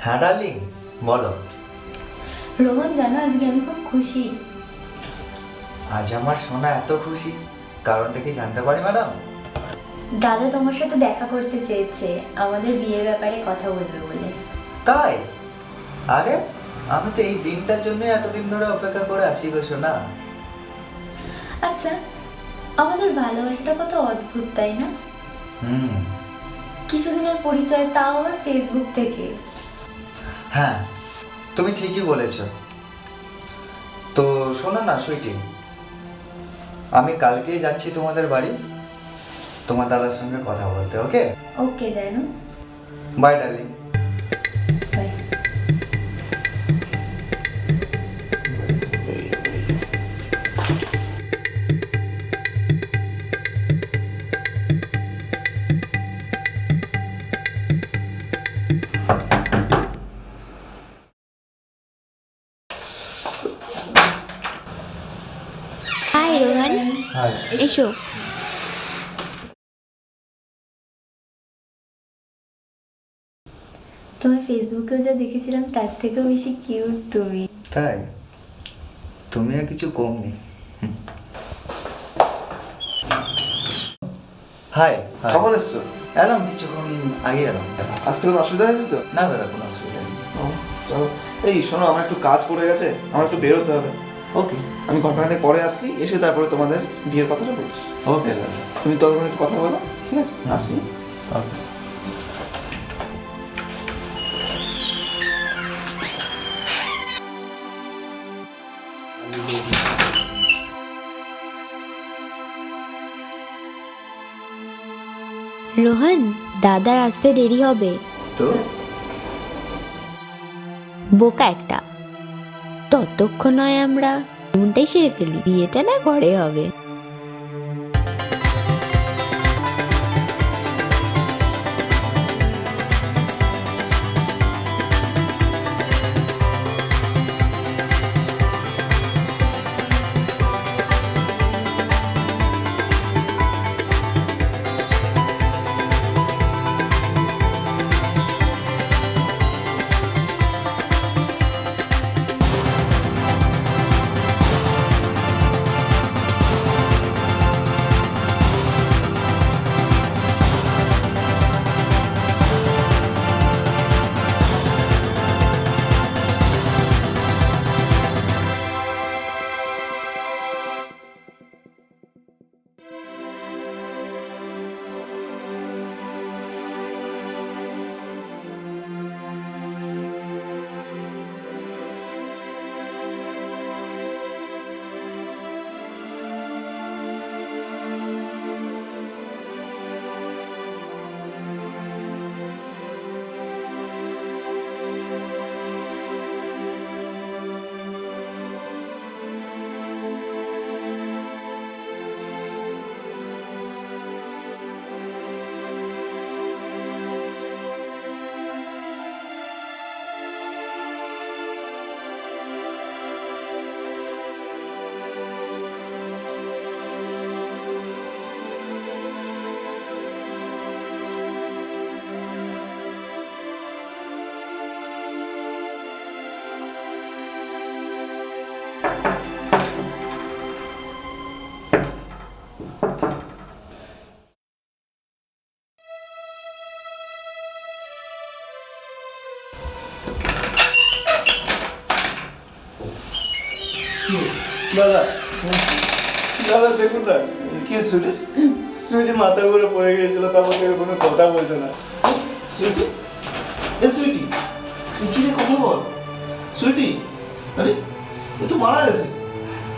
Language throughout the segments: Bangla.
হ্যাঁ ডার্লিং, বলো। রোহন, জানো আজকে আমি খুব খুশি। আজ আমার সোনা এত খুশি, কারণটা কি জানতে পারি ম্যাডাম? দাদা তোমার সাথে দেখা করতে চেয়েছে, আমাদের বিয়ের ব্যাপারে কথা বলবে বলে। তাই? আরে আমি তো এই দিনটার জন্য এতদিন ধরে অপেক্ষা করে আছি গো সোনা। আচ্ছা, আমাদের ভালোবাসাটা কত অদ্ভুত, তাই না? হুম। কিছুদিনের পরিচয়, তাও আবার ফেসবুক থেকে। হ্যাঁ, তুমি ঠিকই বলেছ। তো শোনো না সুইটি, আমি কালকেই যাচ্ছি তোমাদের বাড়ি তোমার দাদার সঙ্গে কথা বলতে। ওকে? ওকে জানো, bye darling. Bye. Hi Rohan, hi. এসো। তোমার ফেসবুকেও যা দেখেছিলাম তার থেকেও বেশি কিউট তুমি। তাই? তুমিও কিছু কম নেই। হাই। কখন এসছো? এলাম কিছুক্ষণ আগে এলাম। আসতে কোনো অসুবিধা হয়েছে তো? না দাদা, কোনো অসুবিধা নেই। চলো, এই শোনো, আমার একটু কাজ পড়ে গেছে, আমার একটু বেরোতে হবে। ওকে। আমি ঘন্টাখানেক পরে আসছি, এসে তারপরে তোমাদের বিয়ের কথাটা বলছি। ওকে দাদা। তুমি ততক্ষণ একটু কথা বলো, ঠিক আছে? আসি। ওকে। রোহন, দাদার আসতে দেরি হবে। তো বোকা একটা। ততক্ষণ নয় আমরা মনটাই সেরে ফেলি, বিয়েটা না ঘরে হবে। দাদা, দাদা দেখুন না, কি সুইটি? সুইটি মাথা ঘুরে পড়ে গিয়েছিল, তারপর থেকে কোনো কথা বলছে না। সুইটি, এ সুইটি, কি রে, কথা বল। সুইটি, আরে এ তো মারা গেছে।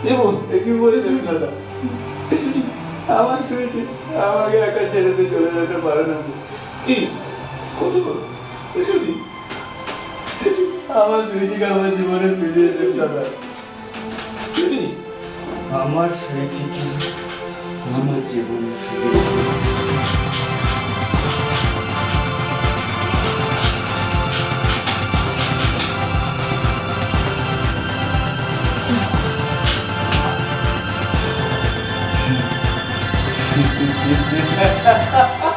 এ বোন, এ কি বলেছে দাদা? সুইটি, আমার সুইটি আমাকে একা ছেড়ে দিয়ে চলে যেতে পারে না। কি কথা বল? সুইটি, সুইটি, আমার সুইটিকে আমার জীবনে ফিরিয়েছে দাদা। সুইটি, আমার সুইটিকে আমার জীবনে ফিরে Ha ha ha ha!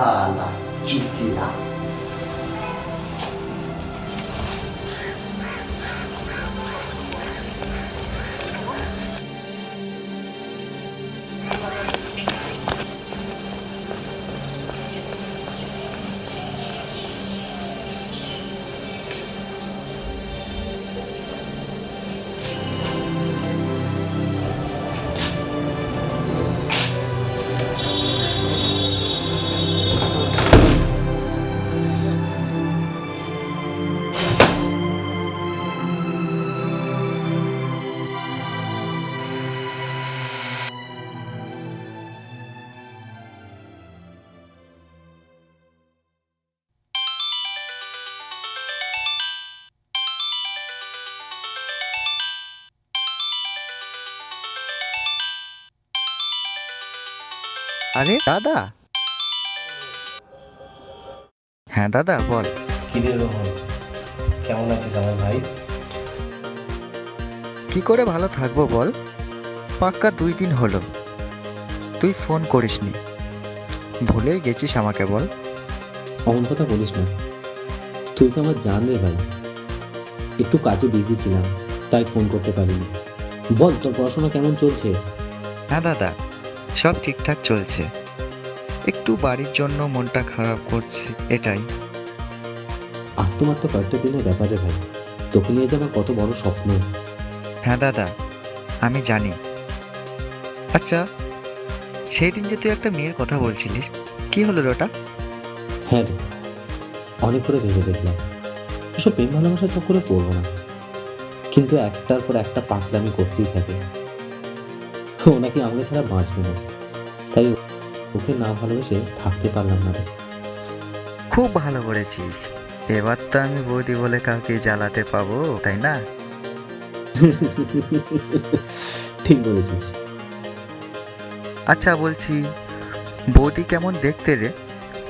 হালা চুতিয়া। আরে দাদা। হ্যাঁ দাদা বল। কিরে রোহন, কেমন আছিস আমার ভাই? কি করে ভালো থাকবো বল, পাক্কা 2 দিন হলো তুই ফোন করিসনি, ভুলেই গেছিস আমাকে বল। অমন কথা বলিস না, তুই তো আমার জান রে ভাই। একটু কাজে বিজি ছিলাম তাই ফোন করতে পারিনি। বল তোর পড়াশোনা কেমন চলছে? হ্যাঁ দাদা, সব ঠিকঠাক চলছে, একটু বাড়ির জন্য মনটা খারাপ করছে এটাই। আর তোমার তো কয়েকটা দিনের ব্যাপারে ভাই, তোকে নিয়ে যে আমার কত বড় স্বপ্ন। হ্যাঁ দাদা আমি জানি। আচ্ছা, সেই দিন যে তুই একটা মেয়ের কথা বলছিলিস, কি হলো রে ওটা? হ্যাঁ রে, অনেক করে ভেবে দেখলাম এসব প্রেম ভালোবাসার চক্করে পড়বো না, কিন্তু একটার পর একটা পাগলামি করতেই থাকে। ও নাকি আমরা ছাড়া বাঁচবে না, তাই ওকে না ভালোবেসে থাকতে পারলাম না রে। খুব ভালো করেছিস, এবার তো আমি বৌদি বলে কাউকে জ্বালাতে পাবো, তাই না? ঠিক বলেছিস। আচ্ছা বলছি, বৌদি কেমন দেখতে রে?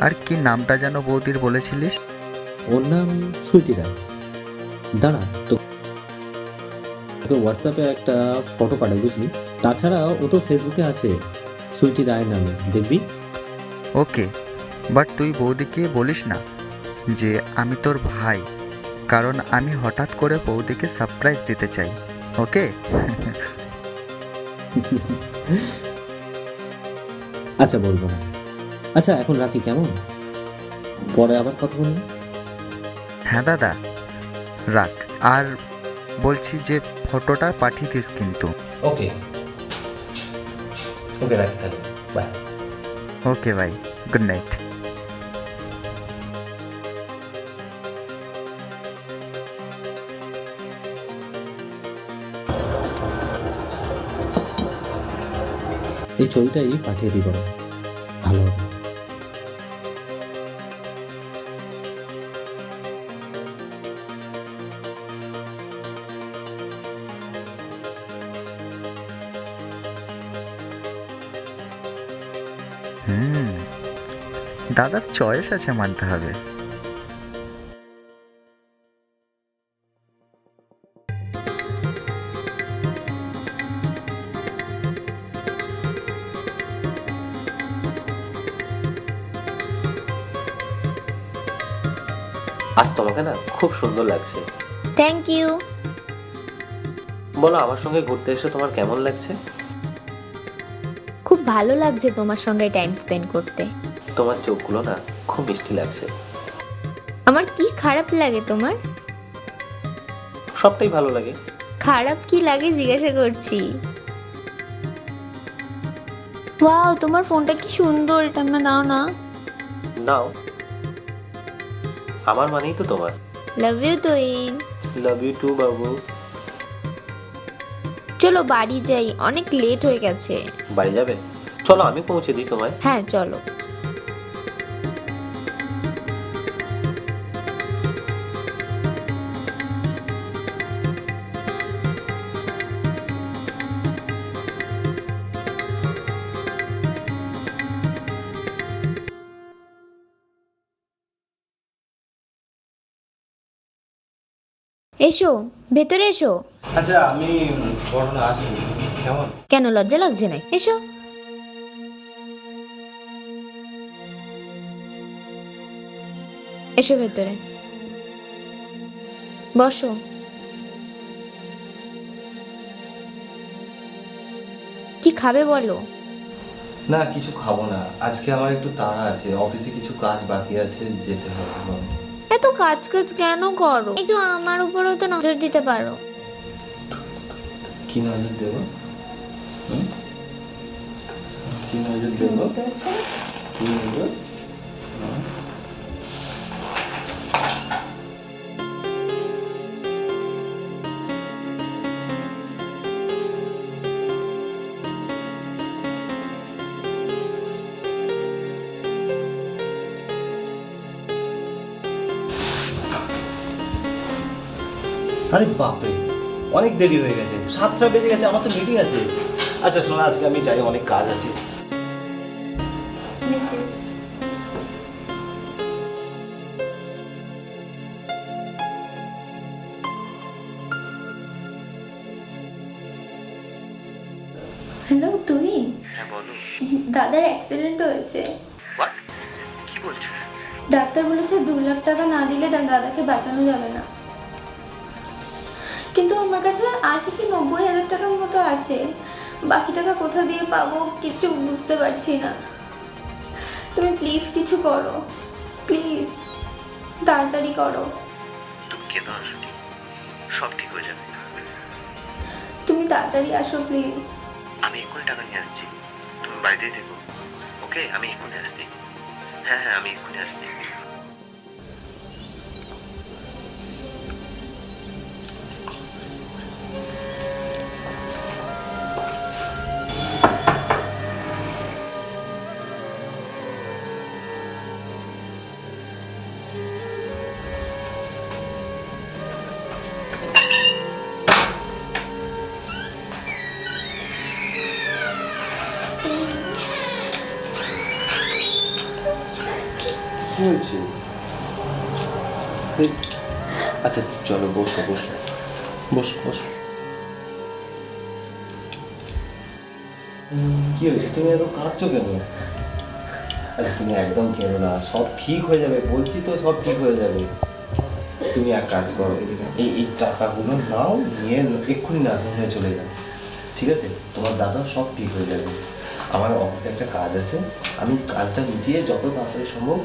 আর কি নামটা যেন বৌদির বলেছিলিস? ওর নাম সুইটি রায়। দাঁড়া, তোকে হোয়াটসঅ্যাপে একটা ফটো পাঠাই, বুঝলি? তাছাড়া ও তো ফেসবুকে আছে সুইটি রায় নামে, দেখবি। ওকে, বাট তুই বৌদিকে বলিস না যে আমি তোর ভাই, কারণ আমি হঠাৎ করে বৌদিকে সারপ্রাইজ দিতে চাই। ওকে? আচ্ছা বলবো না। আচ্ছা এখন রাখি, কেমন? পরে আবার কথা বলবো। হ্যাঁ দাদা রাখ, আর বলছি যে ফটোটা পাঠিয়ে দিস কিন্তু। ওকে ওকে, রাখি তাহলে, বাই। ওকে ভাই, গুড নাইট। এই ছবিটাই পাঠিয়ে দিই বরং, ভালো হবে। দাদার চয়েস আছে মানতে হবে। আজ তোমাকে না খুব সুন্দর লাগছে। Thank you. বলো, আমার সঙ্গে ঘুরতে এসে তোমার কেমন লাগছে? খুব ভালো লাগছে তোমার সঙ্গে টাইম স্পেন্ড করতে। তোমার চোখগুলো না খুব মিষ্টি লাগছে। আমার কি খারাপ লাগে তোমার? সবটাই ভালো লাগে। খারাপ কি লাগে জিজ্ঞাসা করছি। ওয়াও, তোমার ফোনটা কি সুন্দর, এটা আমায় দাও না। নাও, আমার মানেই তো তোমার। লাভ ইউ তুইন। লাভ ইউ টু বাবু। চলো বাড়ি যাই, অনেক লেট হয়ে গেছে। বাড়ি যাবে? চলো আমি পৌঁছে দিই তোমায়। হ্যাঁ চলো। এসো, ভেতরে এসো। আচ্ছা আমি বরং আসি, কেমন? কেন লজ্জা লাগছে না? এসো। এসো ভেতরে বসো। কি খাবে বলো? না কিছু খাবো না, আজকে আমার একটু তাড়া আছে, অফিসে কিছু কাজ বাকি আছে, যেতে হবে আমার। এত কাজ কাজ কেন করো? একটু আমার উপরেও তো নজর দিতে পারো। কি নজর দেবো? কি নজর দেবো? বুঝতে পারছো না? কি নজর? আরে বাপরে, অনেক দেরি হয়ে গেছে, 7টা বেজে গেছে, আমার তো মিটিং আছে। আচ্ছা শোনো, আজকে আমি যাই, অনেক কাজ আছে। Miss you. হ্যালো, তুমি? হ্যাঁ বলো। দাদার অ্যাক্সিডেন্ট হয়েছে। হোয়াট? কি বলছো? ডাক্তার বলেছে 2 লাখ টাকা না দিলে দাদাকে বাঁচানো যাবে না। কিন্তু আমার কাছে 80 কি 90 হাজার টাকার মতো আছে, বাকি টাকা কোথা দিয়ে পাবো কিছু বুঝতে পারছি না। তুমি প্লিজ কিছু করো, প্লিজ তাড়াতাড়ি করো। তুমি কেঁদো না শুনি, সব ঠিক হয়ে যাবে। তুমি তাড়াতাড়ি আসো প্লিজ। আমি এক্ষুনি টাকা নিয়ে আসছি, তুমি বাড়িতেই থেকো। ওকে, আমি এক্ষুনি আসছি। হ্যাঁ হ্যাঁ, আমি এক্ষুনি আসছি। কি হয়েছে? আচ্ছা চলো, বসো বসো বসো বসো। কি হয়েছে, তুমি এত কাঁদছো কেন? আচ্ছা তুমি একদম কেঁদো না, সব ঠিক হয়ে যাবে, বলছি তো সব ঠিক হয়ে যাবে। তুমি এক কাজ করো, এই টাকাগুলো নাও, নিয়ে এক্ষুনি নার্সিংহোমে চলে যাও, ঠিক আছে? তোমার দাদা সব ঠিক হয়ে যাবে। আমার অফিসে একটা কাজ আছে, আমি কাজটা মিটিয়ে যত তাড়াতাড়ি সম্ভব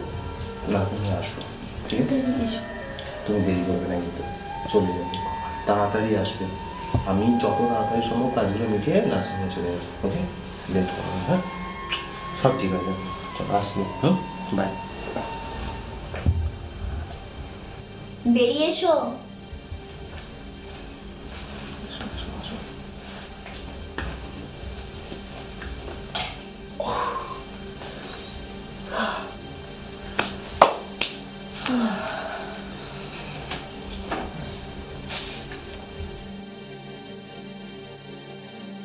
নার্সিংহোমে আসবো, ঠিক আছে? তুমি দেরি করবে না কিন্তু, চলে যাবে, তাড়াতাড়ি আসবে। আমি যত তাড়াতাড়ি সম্ভব কাজগুলো মিটিয়ে নার্সিংহোমে চলে আসবো, ওকে? লেট করবো না, হ্যাঁ? সব ঠিক হয়ে যাবে, চলো আসি, বাই। বেরিয়ে এসো।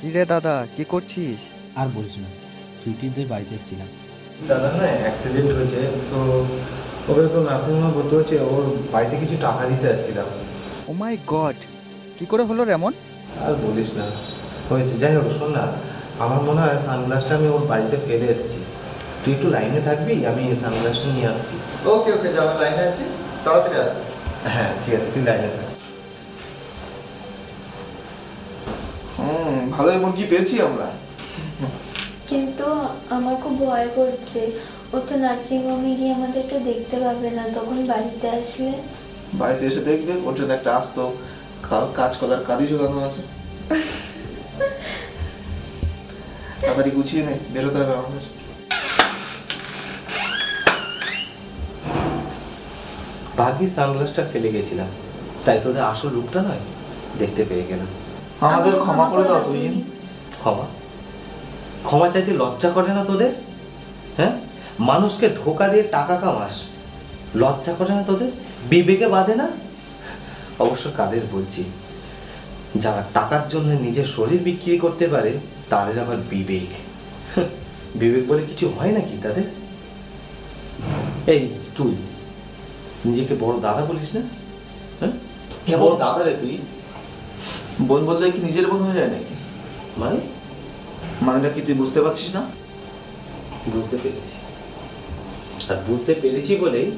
কি রে দাদা, কি করছিস? আর বলিস না, সুইটিদের বাড়িতে এসেছিলাম। দাদা না অ্যাক্সিডেন্ট হয়েছে, তো ওকে তো নার্সিংহোমে ভর্তি হচ্ছে, ওর বাড়িতে কিছু টাকা দিতে আসছিলাম। ও মাই গড, কি করে হলো রে এমন? আর বলিস না, হয়েছে। যাই হোক শোন না, আমার মনে হয় সানগ্লাসটা আমি ওর বাড়িতে ফেলে এসেছি। তুই একটু লাইনে থাকবি, আমি সানগ্লাসটা নিয়ে আসছি। ওকে ওকে, যাও, লাইনে আছি, তাড়াতাড়ি আসবে। হ্যাঁ ঠিক আছে, তুই লাইনে থাক। ভালোই মুরগি পেয়েছি আমরা। কিন্তু আমার খুব ভয় করছে, ও তো নার্সিং হোমে গিয়ে আমাদেরকে দেখতে পাবে না, তখন বাড়িতে আসলে। বাড়িতে এসে দেখবে, ওর জন্য একটা আস্ত কাজ করার কাজই জোগানো আছে। তাড়াতাড়ি গুছিয়ে নে, বেরোতে হবে আমাদের। ভাগ্যি সানগ্লাসটা ফেলে গেছিলাম, তাই তোদের আসল রূপটা নয় দেখতে পেয়ে গেলাম। আমাদের ক্ষমা করে দাও তুই। ক্ষমা? ক্ষমা চাইতে লজ্জা করে না তোদের? হ্যাঁ, মানুষকে ধোকা দিয়ে টাকা কামাস, লজ্জা করে না তোদের? বিবেকে বাঁধে না? অবশ্য কাদের বলছি, যারা টাকার জন্য নিজের শরীর বিক্রি করতে পারে তাদের আবার বিবেক, বিবেক বলে কিছু হয় নাকি তাদের? এই তুই নিজেকে বড় দাদা বলিস না? হ্যাঁ, কেমন দাদা রে তুই? বোন বললে কি নিজের বোন হয়ে যায় নাকি? মানে মানেটা কি তুই বুঝতে পারছিস না? বুঝতে পেরেছি, আর বুঝতে পেরেছি বলেই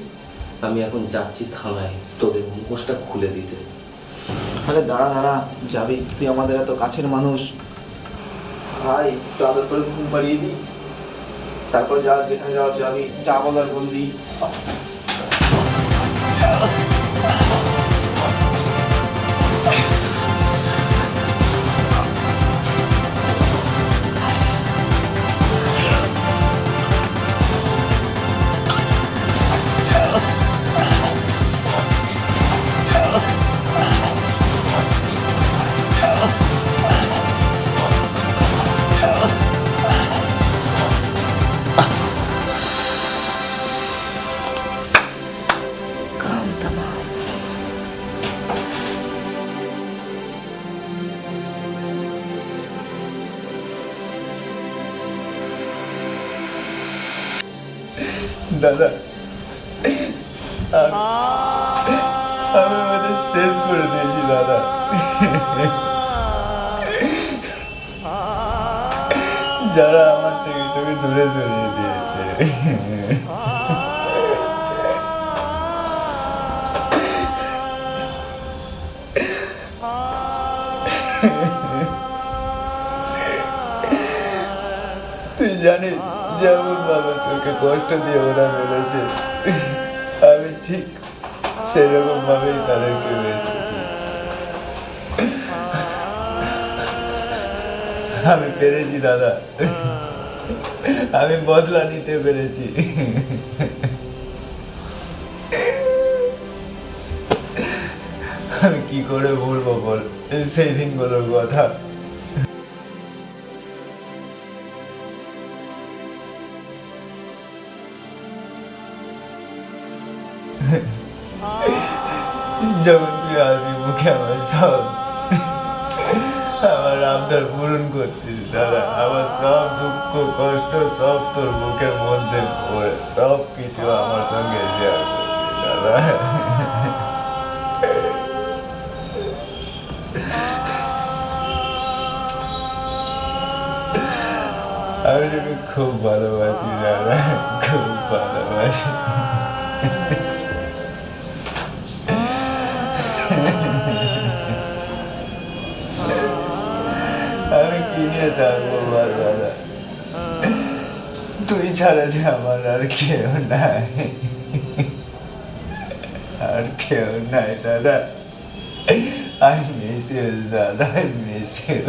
আমি এখন যাচ্ছি থানায় তোদের মুখোশটা খুলে দিতে। আরে দাঁড়া দাঁড়া, যাবি? তুই আমাদের এত কাছের মানুষ ভাই, একটু আদর করে ঘুম পাড়িয়ে দিই, তারপর যা যেখানে যাওয়ার যাবি, যা বলার বলবি। দাদা, আমি ওদের শেষ করে দিয়েছি দাদা। যারা আমার থেকে তোকে দূরে সরিয়ে দিয়েছে। তুই জানিস যেমন ভাবে তোকে কষ্ট দিয়ে ওরা মেরেছে, আমি ঠিক সেরকম ভাবেই তাদেরকে মেরেছি। আমি পেরেছি দাদা, আমি বদলা নিতে পেরেছি। আমি কি করে বলবো বল সেই দিনগুলোর কথা। যখন তুই হাসি মুখে আমার সব আমার আবদার পূরণ করতিস দাদা, আমার সব দুঃখ কষ্ট সব তোর মুখের মধ্যে পড়ে সব কিছু আমার সঙ্গে শেয়ার করতিস দাদা। আমি তোকে খুব ভালোবাসি দাদা, খুব ভালোবাসি। আমি কি নিয়ে থাকবো বল দাদা, তুই ছাড়া যে আমার আর কেউ নাই, আর কেউ নাই দাদা। I miss you দাদা, I miss you।